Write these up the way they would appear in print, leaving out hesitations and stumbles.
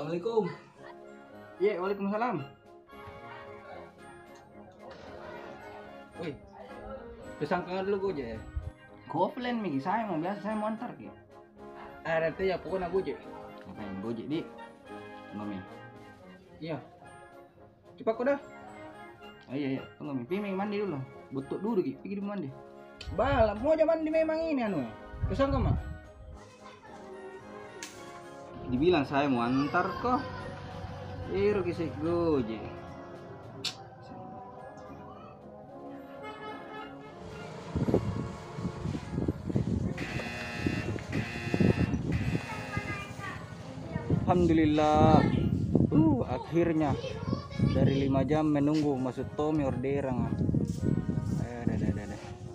Assalamualaikum. Iya, waalaikumsalam. Woi, kesangka dulu gue aja ya. Goplen Miki, saya mau biasa saya mau antar ki. Ada teh ya pokoknya Gojek. Ngapain Gojek di? Mami. Iya. Cepat kok dah. Oh iya, tunggu Mi. Pimi mandi dulu. Butuh dulu ki, pergi mandi. Balap mau aja mandi memang ini anu. Kesangka mah. Dibilang saya mau antar kok. Iru kisah Gojek. Alhamdulillah. Akhirnya dari 5 jam menunggu masuk Tommy orderan.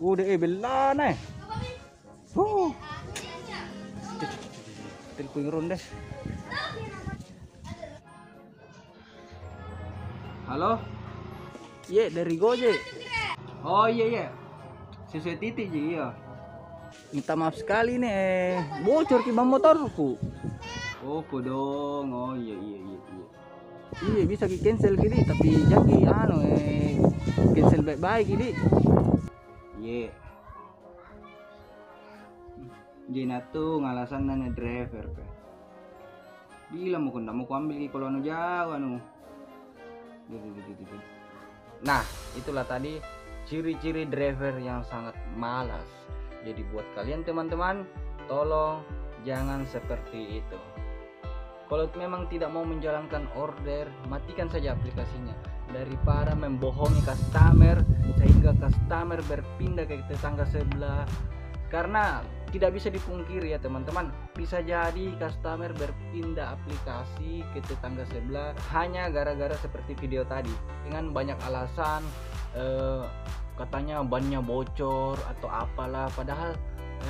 Udah belan eh. Telepon ron deh. Halo? Iya, dari Gojek. Oh iya. Sesuai titik iya. Minta maaf sekali nih, bocor ki ban motorku. Oh, dong. Oh iya. Iya bisa ki cancel gini tapi jadi cancel baik-baik gini. Iya. Gina tuh ngalasan nanya driver pe. Bilang mau ambil ki kalau anu jauh anu. Nah, itulah tadi ciri-ciri driver yang sangat malas. Jadi buat kalian teman-teman, tolong jangan seperti itu. Kalau memang tidak mau menjalankan order, matikan saja aplikasinya daripada membohongi customer sehingga customer berpindah ke tetangga sebelah. Karena tidak bisa dipungkiri ya teman-teman, bisa jadi customer berpindah aplikasi ke tetangga sebelah hanya gara-gara seperti video tadi dengan banyak alasan, katanya bannya bocor atau apalah, padahal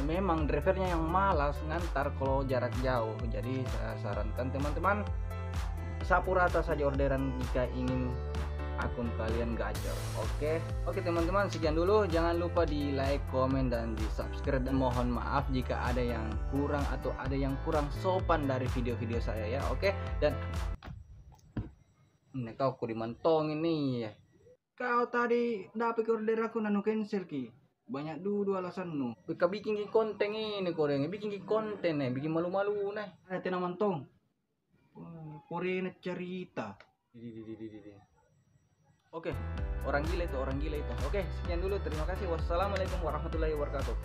memang drivernya yang malas ngantar kalau jarak jauh. Jadi saya sarankan teman-teman, sapu rata saja orderan jika ingin akun kalian gacor. Oke teman-teman, sekian dulu. Jangan lupa di like, komen, dan di subscribe, dan mohon maaf jika ada yang kurang atau ada yang kurang sopan dari video-video saya ya. Oke, dan ini kau dimantong ini ya. Kau tadi dapat order aku nanu cancel ki. Banyak dulu alasan nu. Bika bikin konten ini koreng, bikin konten bikin malu-malu nih. Ada tenang mantong. Koreng cerita. Oke, orang gila itu. Oke, sekian dulu. Terima kasih. Wassalamualaikum warahmatullahi wabarakatuh.